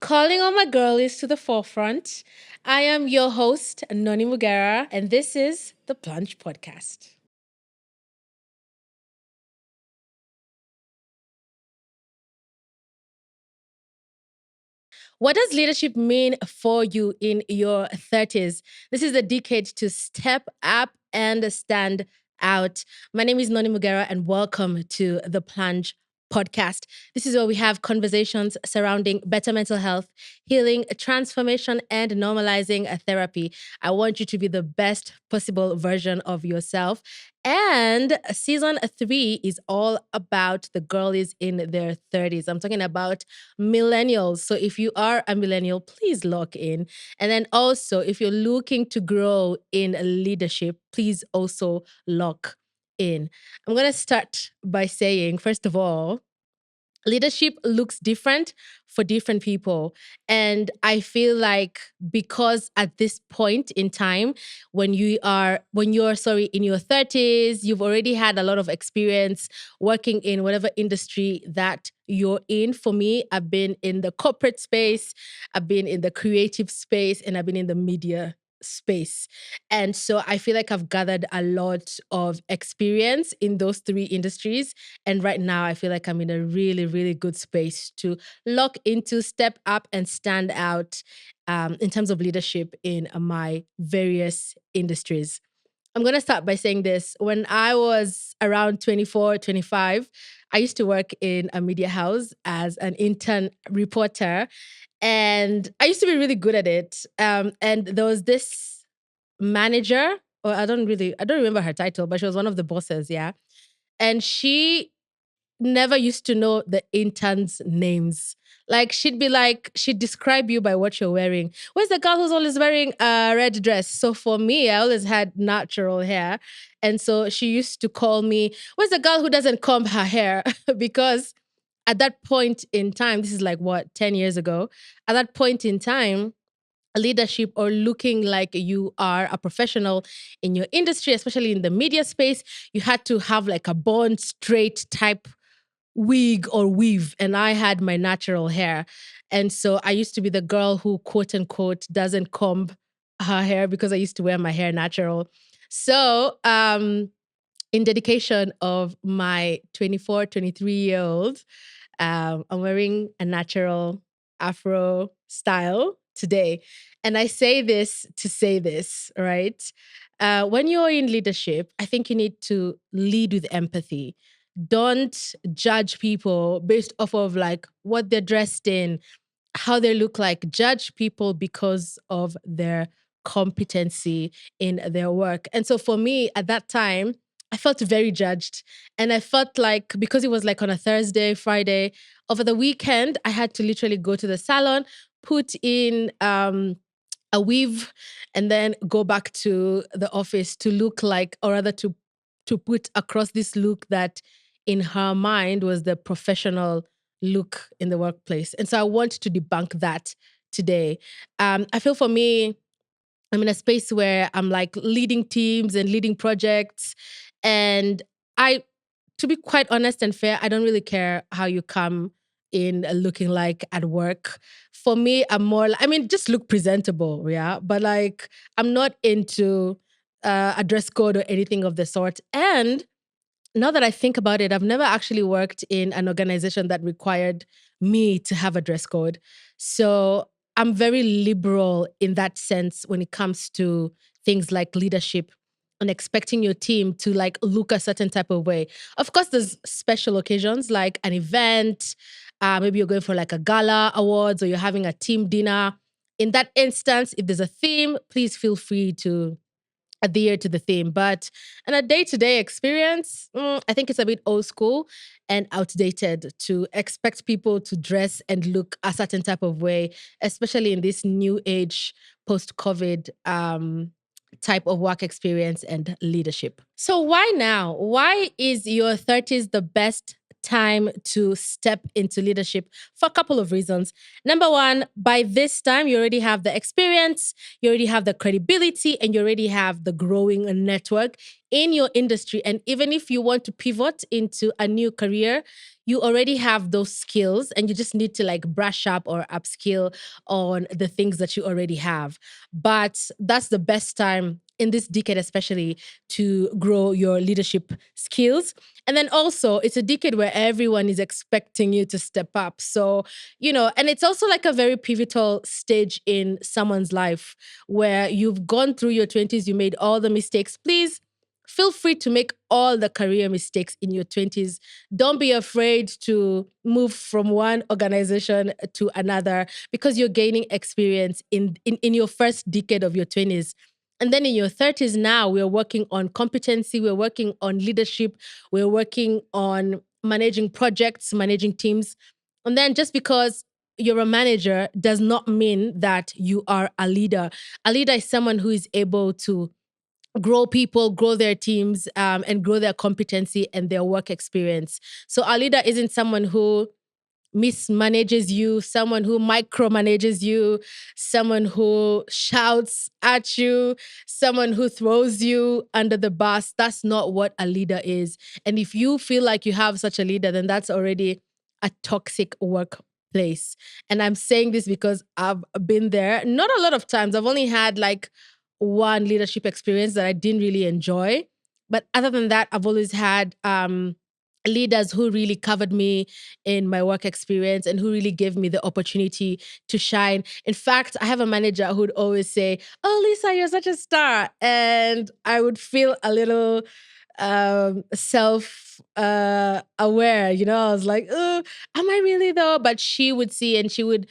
Calling all my girlies to the forefront. I am your host, Noni Mugera, and this is the Plunge podcast. What does leadership mean for you in your 30s? This is the decade to step up and stand out. My name is Noni Mugera, and welcome to the Plunge podcast. This is where we have conversations surrounding better mental health, healing, transformation, and normalizing a therapy. I want you to be the best possible version of yourself. And season three is all about the girlies in their 30s. I'm talking about millennials. So if you are a millennial, please lock in. And then also, if you're looking to grow in leadership, please also lock in. I'm going to start by saying, first of all, leadership looks different for different people. And I feel like because at this point in time, when you're in your 30s, you've already had a lot of experience working in whatever industry that you're in. For me, I've been in the corporate space, I've been in the creative space, and I've been in the media space. And so I feel like I've gathered a lot of experience in those three industries. And right now, I feel like I'm in a really, really good space to lock into, step up, and stand out in terms of leadership in my various industries. I'm going to start by saying this. When I was around 24, 25, I used to work in a media house as an intern reporter. And I used to be really good at it. And there was this manager, or I don't remember her title, but she was one of the bosses, yeah. And she never used to know the interns' names. Like she'd describe you by what you're wearing. Where's the girl who's always wearing a red dress? So for me, I always had natural hair. And so she used to call me, where's the girl who doesn't comb her hair? Because at that point in time, this is like what, 10 years ago, at that point in time, leadership or looking like you are a professional in your industry, especially in the media space, you had to have like a bond straight type wig or weave, and I had my natural hair. And so I used to be the girl who, quote unquote, doesn't comb her hair because I used to wear my hair natural. So, in dedication of my 24, 23-year old, I'm wearing a natural Afro style today. And I say this to say this, right? When you're in leadership, I think you need to lead with empathy. Don't judge people based off of like what they're dressed in, how they look like. Judge people because of their competency in their work. And so for me at that time, I felt very judged. And I felt like because it was like on a Thursday, Friday, over the weekend, I had to literally go to the salon, put in a weave, and then go back to the office to look like, or rather to put across this look that in her mind was the professional look in the workplace. And so I want to debunk that today. I feel for me, I'm in a space where I'm like leading teams and leading projects. And I, to be quite honest and fair, I don't really care how you come in looking like at work. For me, I'm more, I mean, just look presentable, yeah. But like, I'm not into a dress code or anything of the sort. And now that I think about it, I've never actually worked in an organization that required me to have a dress code. So I'm very liberal in that sense when it comes to things like leadership and expecting your team to like look a certain type of way. Of course, there's special occasions like an event, maybe you're going for like a gala awards or you're having a team dinner. In that instance, if there's a theme, please feel free to adhere to the theme. But in a day to day experience, I think it's a bit old school and outdated to expect people to dress and look a certain type of way, especially in this new age post COVID type of work experience and leadership. So, why now? Why is your 30s the best time to step into leadership for a couple of reasons. Number one, by this time, you already have the experience, you already have the credibility, and you already have the growing network in your industry. And even if you want to pivot into a new career, you already have those skills and you just need to like brush up or upskill on the things that you already have. But that's the best time in this decade, especially to grow your leadership skills. And then also, it's a decade where everyone is expecting you to step up. So, and it's also like a very pivotal stage in someone's life where you've gone through your 20s, you made all the mistakes. Please feel free to make all the career mistakes in your 20s. Don't be afraid to move from one organization to another because you're gaining experience in your first decade of your 20s. And then in your 30s now, we're working on competency, we're working on leadership, we're working on managing projects, managing teams. And then just because you're a manager does not mean that you are a leader. A leader is someone who is able to grow people, grow their teams, and grow their competency and their work experience. So a leader isn't someone who mismanages you, someone who micromanages you, someone who shouts at you, someone who throws you under the bus. That's not what a leader is. And if you feel like you have such a leader, then that's already a toxic workplace. And I'm saying this because I've been there. Not a lot of times. I've only had like one leadership experience that I didn't really enjoy. But other than that, I've always had leaders who really covered me in my work experience and who really gave me the opportunity to shine. In fact, I have a manager who'd always say, "Oh, Lisa, you're such a star." And I would feel a little self aware, I was like, oh, am I really though? But she would see and she would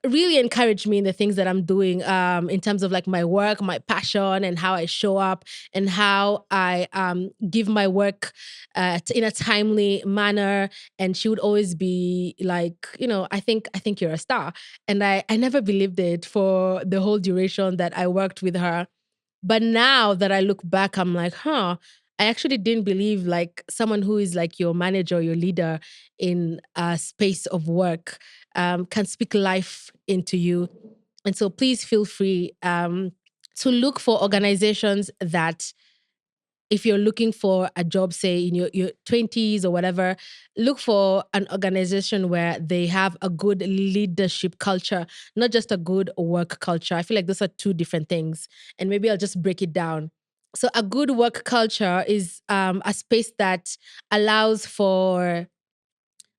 really encourage me in the things that I'm doing in terms of like my work, my passion, and how I show up and how I give my work in a timely manner. And she would always be like, I think you're a star. And I never believed it for the whole duration that I worked with her. But now that I look back, I'm like, I actually didn't believe like someone who is like your manager or your leader in a space of work can speak life into you. And so please feel free to look for organizations that if you're looking for a job, say in your 20s or whatever, look for an organization where they have a good leadership culture, not just a good work culture. I feel like those are two different things. And maybe I'll just break it down. So, a good work culture is a space that allows for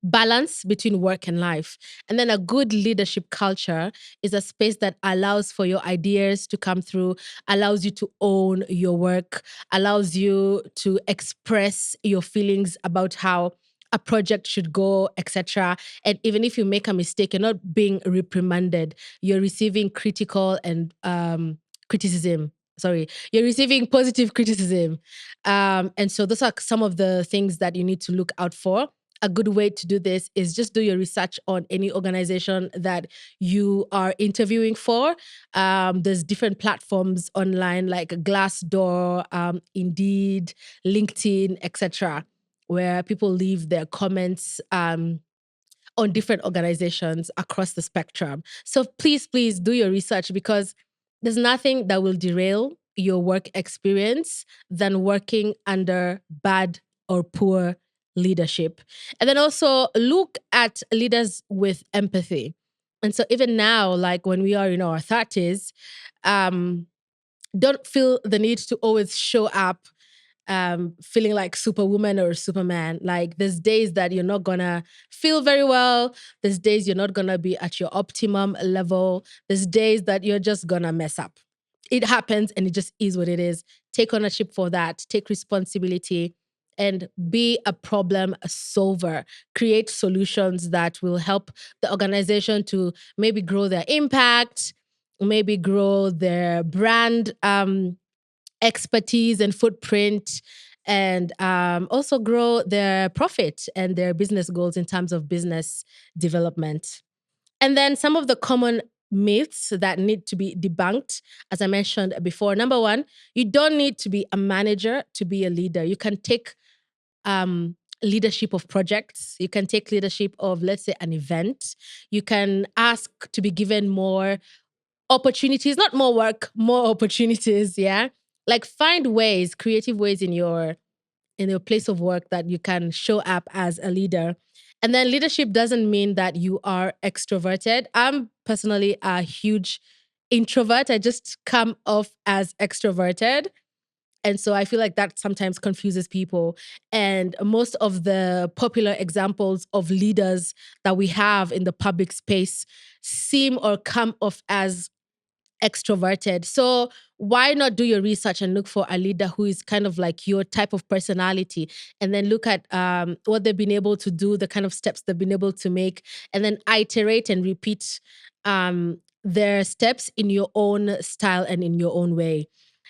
balance between work and life. And then a good leadership culture is a space that allows for your ideas to come through, allows you to own your work, allows you to express your feelings about how a project should go, etc. And even if you make a mistake, you're not being reprimanded. You're receiving critical and criticism. Sorry, you're receiving positive criticism. And so those are some of the things that you need to look out for. A good way to do this is just do your research on any organization that you are interviewing for. There's different platforms online like Glassdoor, Indeed, LinkedIn, etc., where people leave their comments on different organizations across the spectrum. So please do your research because there's nothing that will derail your work experience than working under bad or poor leadership. And then also look at leaders with empathy. And so even now, like when we are in our 30s, um, don't feel the need to always show up feeling like superwoman or superman. Like there's days that you're not gonna feel very well. There's days you're not gonna be at your optimum level. There's days that you're just gonna mess up. It happens and it just is what it is. Take ownership for that. Take responsibility and be a problem solver. Create solutions that will help the organization to maybe grow their impact, maybe grow their brand expertise and footprint, and also grow their profit and their business goals in terms of business development. And then some of the common myths that need to be debunked, as I mentioned before. Number one, you don't need to be a manager to be a leader. You can take leadership of projects. You can take leadership of, let's say, an event. You can ask to be given more opportunities, not more work, more opportunities. Yeah. Like find ways, creative ways in your place of work that you can show up as a leader. And then leadership doesn't mean that you are extroverted. I'm personally a huge introvert. I just come off as extroverted. And so I feel like that sometimes confuses people. And most of the popular examples of leaders that we have in the public space seem or come off as extroverted. So why not do your research and look for a leader who is kind of like your type of personality, and then look at what they've been able to do, the kind of steps they've been able to make, and then iterate and repeat their steps in your own style and in your own way.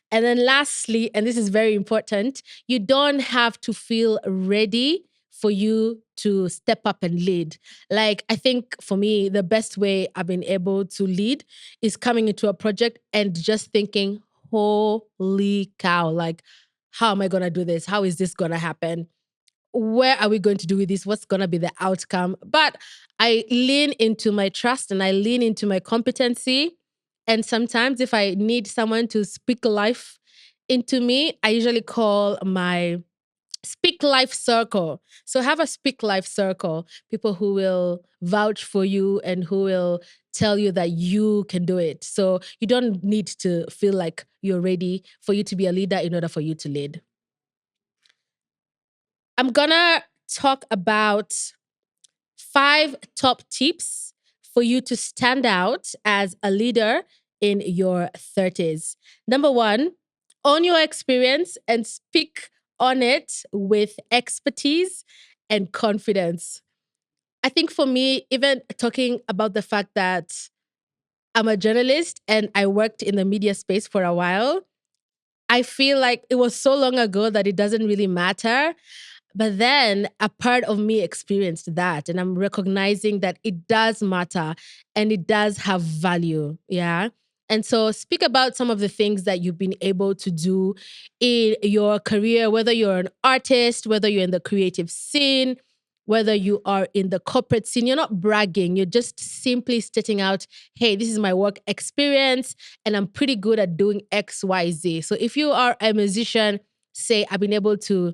And then lastly, and this is very important, you don't have to feel ready for you to step up and lead. Like, I think for me, the best way I've been able to lead is coming into a project and just thinking, holy cow, like, how am I going to do this? How is this going to happen? Where are we going to do with this? What's going to be the outcome? But I lean into my trust and I lean into my competency. And sometimes if I need someone to speak life into me, I usually call my speak life circle. So have a speak life circle, people who will vouch for you and who will tell you that you can do it. So you don't need to feel like you're ready for you to be a leader in order for you to lead. I'm gonna talk about 5 top tips for you to stand out as a leader in your 30s. Number one, own your experience and speak on it with expertise and confidence. I think for me, even talking about the fact that I'm a journalist and I worked in the media space for a while, I feel like it was so long ago that it doesn't really matter. But then a part of me experienced that, and I'm recognizing that it does matter and it does have value. Yeah. And so speak about some of the things that you've been able to do in your career, whether you're an artist, whether you're in the creative scene, whether you are in the corporate scene. You're not bragging, you're just simply stating out, hey, this is my work experience, and I'm pretty good at doing X, Y, Z. So if you are a musician, say, I've been able to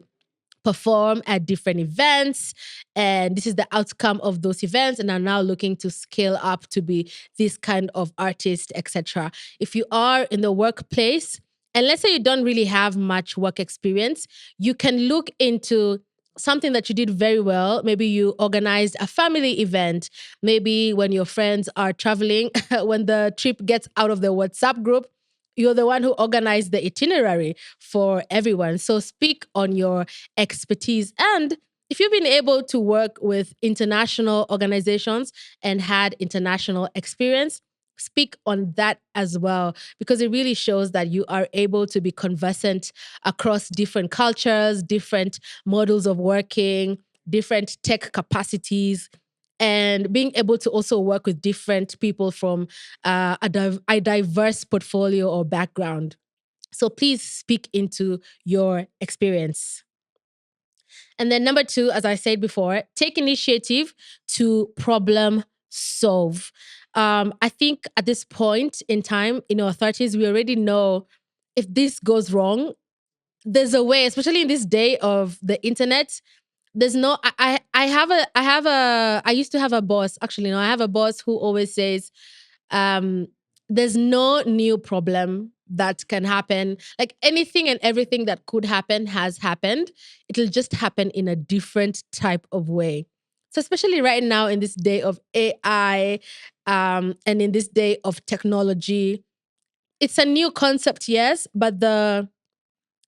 perform at different events, and this is the outcome of those events, and are now looking to scale up to be this kind of artist, etc. If you are in the workplace and let's say you don't really have much work experience, you can look into something that you did very well. Maybe you organized a family event. Maybe when your friends are traveling, when the trip gets out of the WhatsApp group, you're the one who organized the itinerary for everyone. So speak on your expertise. And if you've been able to work with international organizations and had international experience, speak on that as well, because it really shows that you are able to be conversant across different cultures, different models of working, different tech capacities, and being able to also work with different people from a diverse portfolio or background. So please speak into your experience. And then number two, as I said before, take initiative to problem solve. I think at this point in time in our 30s, we already know if this goes wrong, there's a way, especially in this day of the internet. There's no I used to have a boss, actually no, I have a boss who always says, um, there's no new problem that can happen. Like anything and everything that could happen has happened. It'll just happen in a different type of way. So especially right now in this day of AI, and in this day of technology, it's a new concept, yes, but the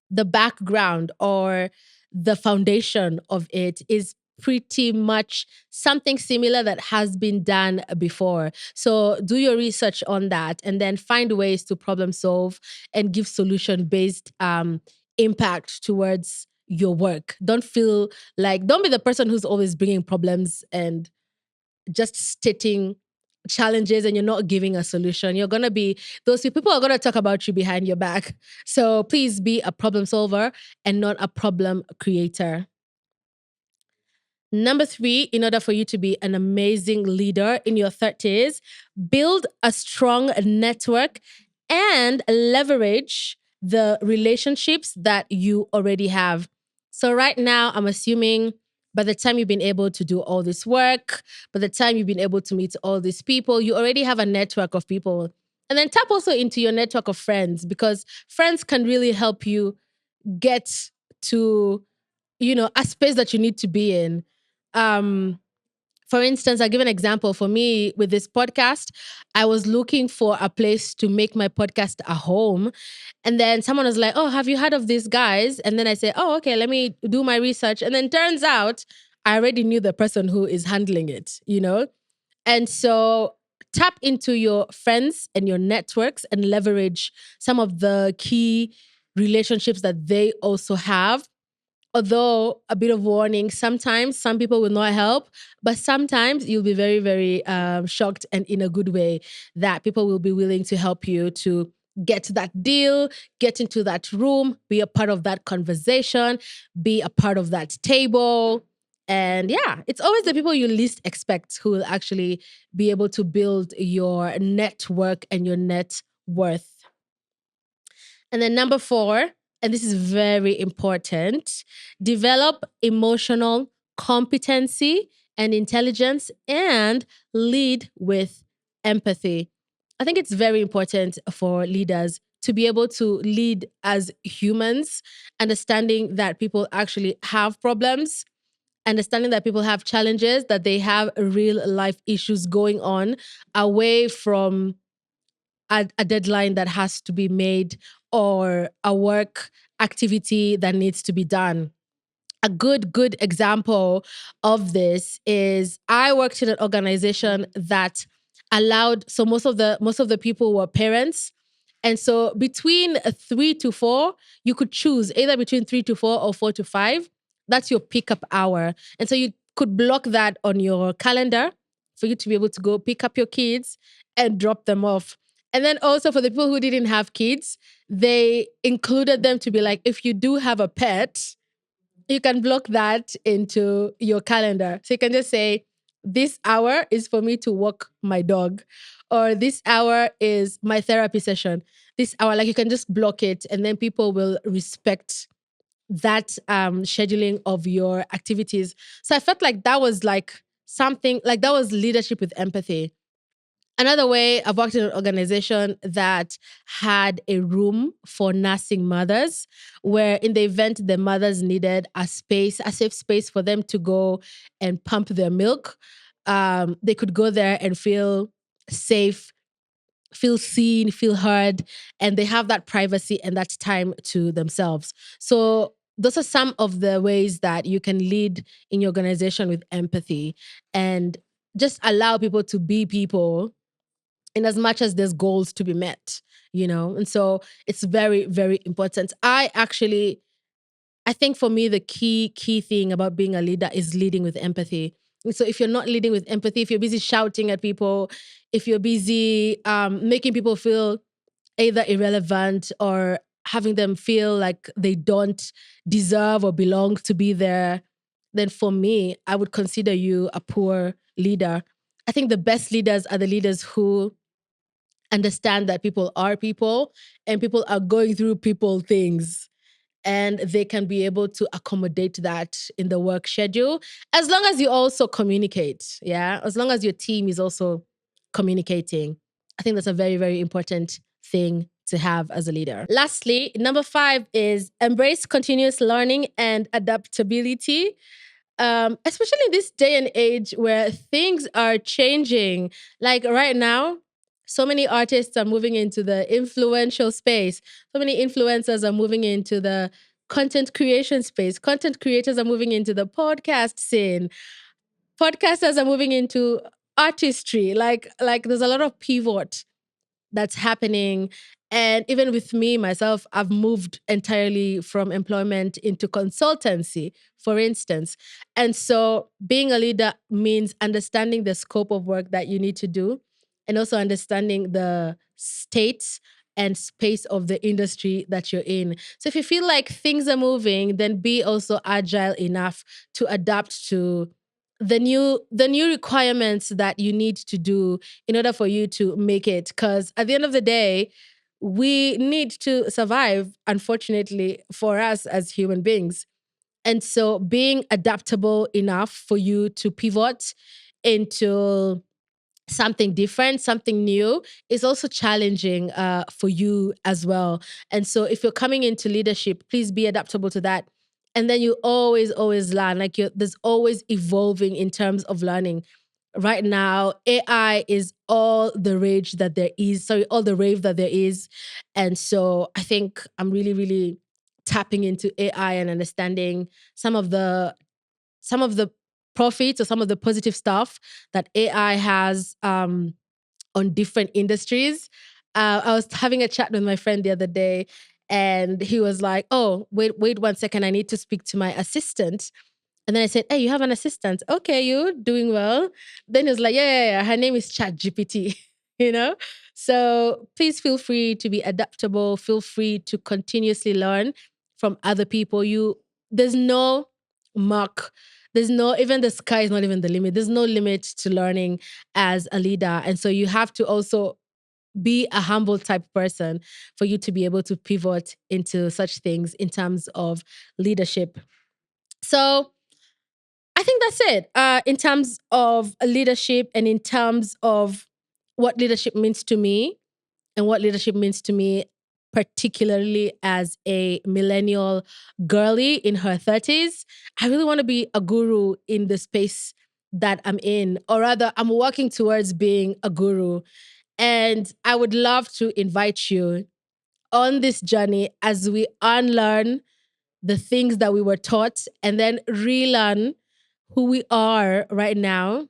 background or the foundation of it is pretty much something similar that has been done before. So do your research on that and then find ways to problem solve and give solution based impact towards your work. Don't feel like, don't be the person who's always bringing problems and just stating challenges and you're not giving a solution. You're going to be, those people are going to talk about you behind your back. So please be a problem solver and not a problem creator. Number three, in order for you to be an amazing leader in your 30s, build a strong network and leverage the relationships that you already have. So, right now, I'm assuming by the time you've been able to do all this work, by the time you've been able to meet all these people, you already have a network of people. And then tap also into your network of friends, because friends can really help you get to, a space that you need to be in. Um, for instance, I'll give an example. For me, with this podcast, I was looking for a place to make my podcast a home. And then someone was like, "Oh, have you heard of these guys?" And then I said, "Oh, okay, let me do my research." And then turns out I already knew the person who is handling it. And so tap into your friends and your networks and leverage some of the key relationships that they also have. Although, a bit of warning, sometimes some people will not help, but sometimes you'll be very, very shocked, and in a good way, that people will be willing to help you to get to that deal, get into that room, be a part of that conversation, be a part of that table. And yeah, it's always the people you least expect who will actually be able to build your network and your net worth. And then number four, and this is very important, develop emotional competency and intelligence and lead with empathy. I think it's very important for leaders to be able to lead as humans, understanding that people actually have problems, understanding that people have challenges, that they have real life issues going on away from a deadline that has to be made or a work activity that needs to be done. A good example of this is I worked in an organization that allowed, so most of the people were parents, and so between 3 to 4 you could choose either between 3 to 4 or 4 to 5. That's your pickup hour, and so you could block that on your calendar for you to be able to go pick up your kids and drop them off. And then also for the people who didn't have kids, they included them to be like, if you do have a pet, you can block that into your calendar. So you can just say, this hour is for me to walk my dog, or this hour is my therapy session. This hour, like, you can just block it, and then people will respect that scheduling of your activities. So I felt like that was like something, like that was leadership with empathy. Another way, I've worked in an organization that had a room for nursing mothers, where in the event the mothers needed a space, a safe space for them to go and pump their milk, they could go there and feel safe, feel seen, feel heard, and they have that privacy and that time to themselves. So those are some of the ways that you can lead in your organization with empathy and just allow people to be people in as much as there's goals to be met. And so it's very, very important. I think for me, the key thing about being a leader is leading with empathy. And so if you're not leading with empathy, if you're busy shouting at people, if you're busy making people feel either irrelevant or having them feel like they don't deserve or belong to be there, then for me, I would consider you a poor leader. I think the best leaders are the leaders who understand that people are people, and people are going through people things, and they can be able to accommodate that in the work schedule, as long as you also communicate. Yeah, as long as your team is also communicating. I think that's a very, very important thing to have as a leader. Lastly, number 5 is embrace continuous learning and adaptability, especially in this day and age where things are changing. Like right now, so many artists are moving into the influential space. So many influencers are moving into the content creation space. Content creators are moving into the podcast scene. Podcasters are moving into artistry. Like there's a lot of pivot that's happening. And even with me, myself, I've moved entirely from employment into consultancy, for instance. And so being a leader means understanding the scope of work that you need to do, and also understanding the state and space of the industry that you're in. So if you feel like things are moving, then be also agile enough to adapt to the new requirements that you need to do in order for you to make it, because at the end of the day, we need to survive, unfortunately, for us as human beings. And so being adaptable enough for you to pivot into something different, something new, is also challenging for you as well. And so if you're coming into leadership, please be adaptable to that. And then you always learn. Like there's always evolving in terms of learning. Right now, AI is all the rage that there is. Sorry, all the rave that there is. And so I think I'm really, really tapping into AI and understanding some of the some of the profits or some of the positive stuff that AI has on different industries. I was having a chat with my friend the other day, and he was like, "Oh, wait 1 second. I need to speak to my assistant." And then I said, "Hey, you have an assistant? Okay, you doing well?" Then he was like, "Yeah. Her name is Chat GPT." you know. So please feel free to be adaptable. Feel free to continuously learn from other people. There's no mark. There's no, even the sky is not even the limit. There's no limit to learning as a leader. And so you have to also be a humble type person for you to be able to pivot into such things in terms of leadership. So I think that's it. In terms of leadership and in terms of what leadership means to me and what leadership means to me, particularly as a millennial girly in her 30s, I really want to be a guru in the space that I'm in, or rather, I'm working towards being a guru. And I would love to invite you on this journey as we unlearn the things that we were taught and then relearn who we are right now.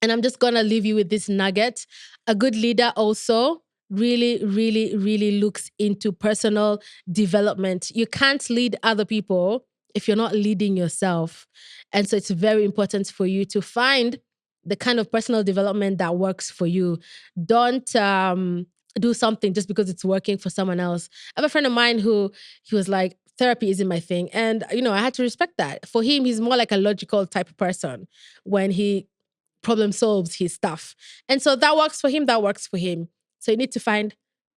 And I'm just going to leave you with this nugget. A good leader also really, really, really looks into personal development. You can't lead other people if you're not leading yourself. And so it's very important for you to find the kind of personal development that works for you. Don't do something just because it's working for someone else. I have a friend of mine who he was like, therapy isn't my thing. And, I had to respect that. For him, he's more like a logical type of person when he problem solves his stuff. And so that works for him, that works for him. So you need to find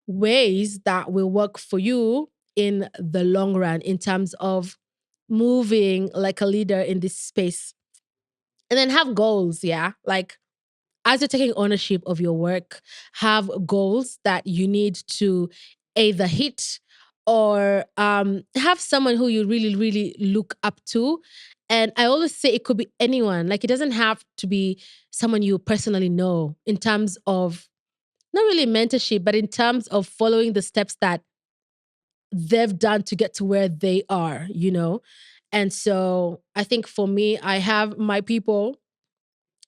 ways that will work for you in the long run in terms of moving like a leader in this space. And then have goals, yeah? Like as you're taking ownership of your work, have goals that you need to either hit or have someone who you really, really look up to. And I always say it could be anyone. Like it doesn't have to be someone you personally know in terms of not really mentorship, but in terms of following the steps that they've done to get to where they are. And so I think for me, I have my people.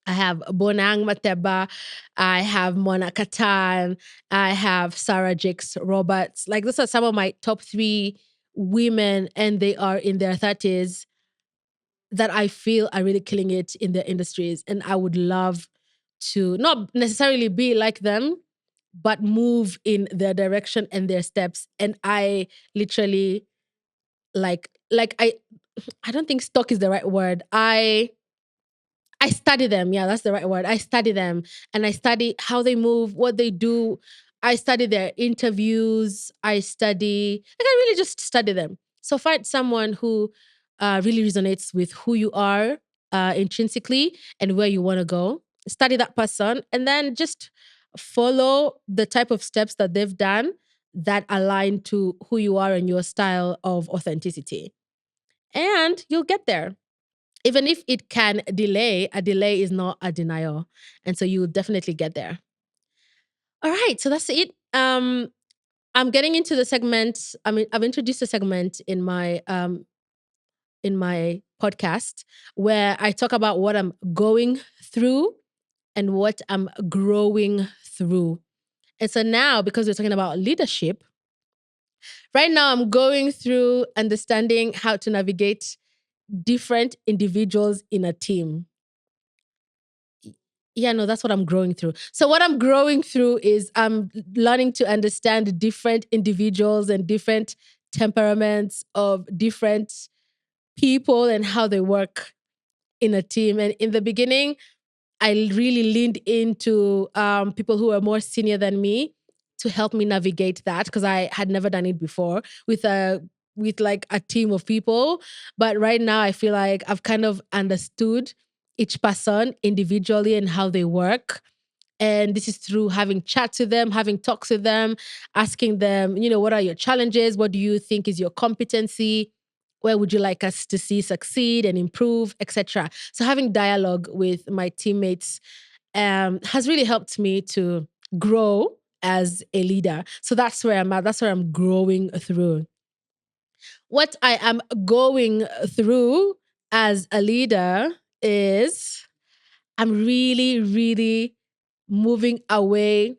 I have Bonang Mateba. I have Mona Katan. I have Sarah Jakes Roberts. Like, those are some of my top three women, and they are in their 30s that I feel are really killing it in their industries. And I would love to not necessarily be like them, but move in their direction and their steps. And I literally I don't think stock is the right word. I study them. Yeah, that's the right word. I study them and I study how they move, what they do. I study their interviews. I really just study them. So find someone who really resonates with who you are intrinsically and where you want to go. Study that person and then just follow the type of steps that they've done that align to who you are and your style of authenticity. And you'll get there. Even if it can delay, a delay is not a denial. And so you will definitely get there. All right, so that's it. I'm getting into the segment. I mean, I've introduced a segment in my podcast where I talk about what I'm going through and what I'm growing through. And so now, because we're talking about leadership, right now I'm going through understanding how to navigate different individuals in a team. Yeah, no, that's what I'm growing through. So what I'm growing through is I'm learning to understand different individuals and different temperaments of different people and how they work. in a team. And in the beginning, I really leaned into people who are more senior than me to help me navigate that because I had never done it before with like a team of people. But right now, I feel like I've kind of understood each person individually and how they work. And this is through having chats with them, having talks with them, asking them, what are your challenges? What do you think is your competency? Where would you like us to see succeed and improve, etc. So having dialogue with my teammates has really helped me to grow as a leader. So that's where I'm at. That's where I'm growing through. What I am going through as a leader is I'm really, really moving away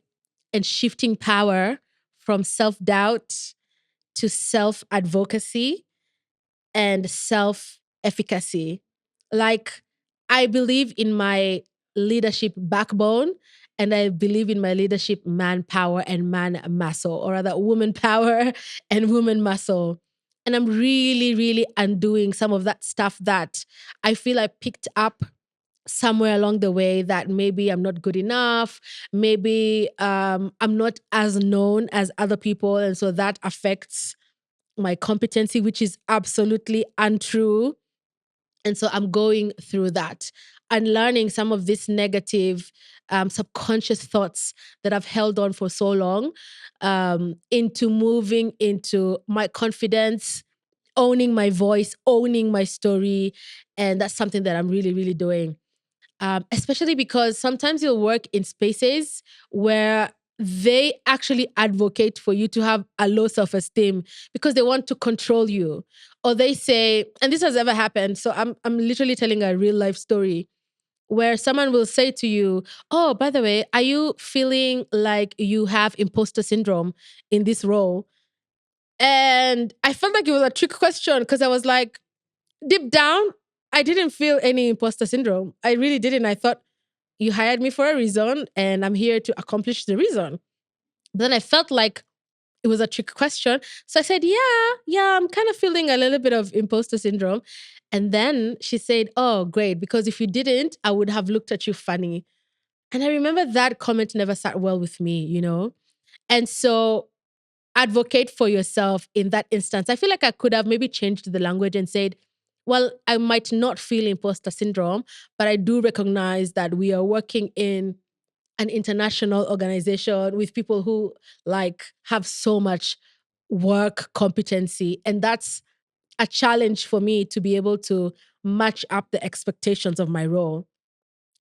and shifting power from self doubt to self advocacy and self efficacy. Like, I believe in my leadership backbone and I believe in my leadership manpower and man muscle, or rather, woman power and woman muscle. And I'm really, really undoing some of that stuff that I feel I picked up somewhere along the way, that maybe I'm not good enough, maybe I'm not as known as other people. And so that affects my competency, which is absolutely untrue. And so I'm going through that and learning some of these negative subconscious thoughts that I've held on for so long, into moving into my confidence, owning my voice, owning my story. And that's something that I'm really, really doing. Especially because sometimes you'll work in spaces where they actually advocate for you to have a low self-esteem because they want to control you. Or they say, and this has ever happened. So I'm literally telling a real life story where someone will say to you, "Oh, by the way, are you feeling like you have imposter syndrome in this role?" And I felt like it was a trick question because I was like, deep down, I didn't feel any imposter syndrome. I really didn't. I thought, you hired me for a reason and I'm here to accomplish the reason. But then I felt like it was a trick question. So I said, yeah, I'm kind of feeling a little bit of imposter syndrome. And then she said, "Oh, great, because if you didn't, I would have looked at you funny." And I remember that comment never sat well with me. And so advocate for yourself in that instance. I feel like I could have maybe changed the language and said, well, I might not feel imposter syndrome, but I do recognize that we are working in an international organization with people who like have so much work competency. And that's a challenge for me to be able to match up the expectations of my role.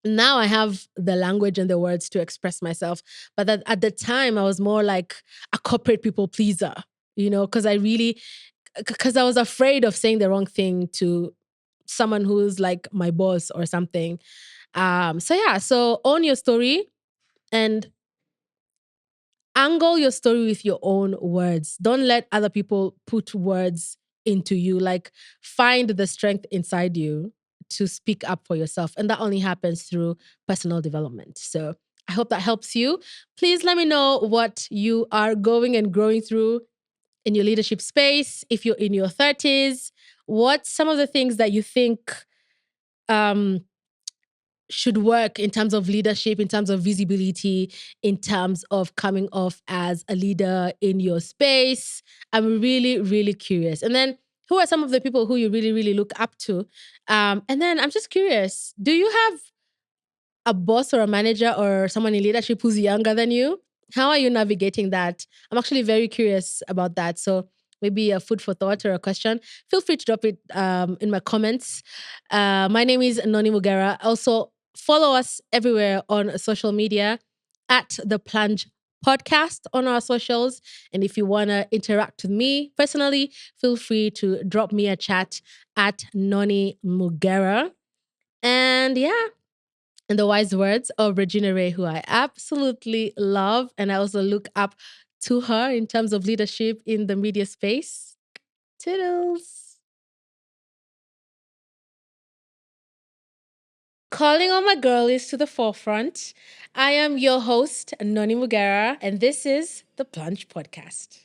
Now I have the language and the words to express myself. But that at the time, I was more like a corporate people pleaser, because I was afraid of saying the wrong thing to someone who's like my boss or something. So own your story and angle your story with your own words. Don't let other people put words into you. Like, find the strength inside you to speak up for yourself. And that only happens through personal development. So I hope that helps you. Please let me know what you are going and growing through in your leadership space. If you're in your 30s, what's some of the things that you think um, should work in terms of leadership, in terms of visibility, in terms of coming off as a leader in your space? I'm really, really curious. And then, who are some of the people who you really, really look up to? And then I'm just curious, do you have a boss or a manager or someone in leadership who's younger than you? How are you navigating that? I'm actually very curious about that. So maybe a food for thought or a question. Feel free to drop it in my comments. My name is Noni Mugera. Also, follow us everywhere on social media at the Plunge podcast on our socials. And if you want to interact with me personally, feel free to drop me a chat at Noni Mugera. And yeah, in the wise words of Regina Ray, who I absolutely love, and I also look up to her in terms of leadership in the media space. Toodles. Calling all my girlies to the forefront. I am your host, Noni Mugera, and this is the Plunge Podcast.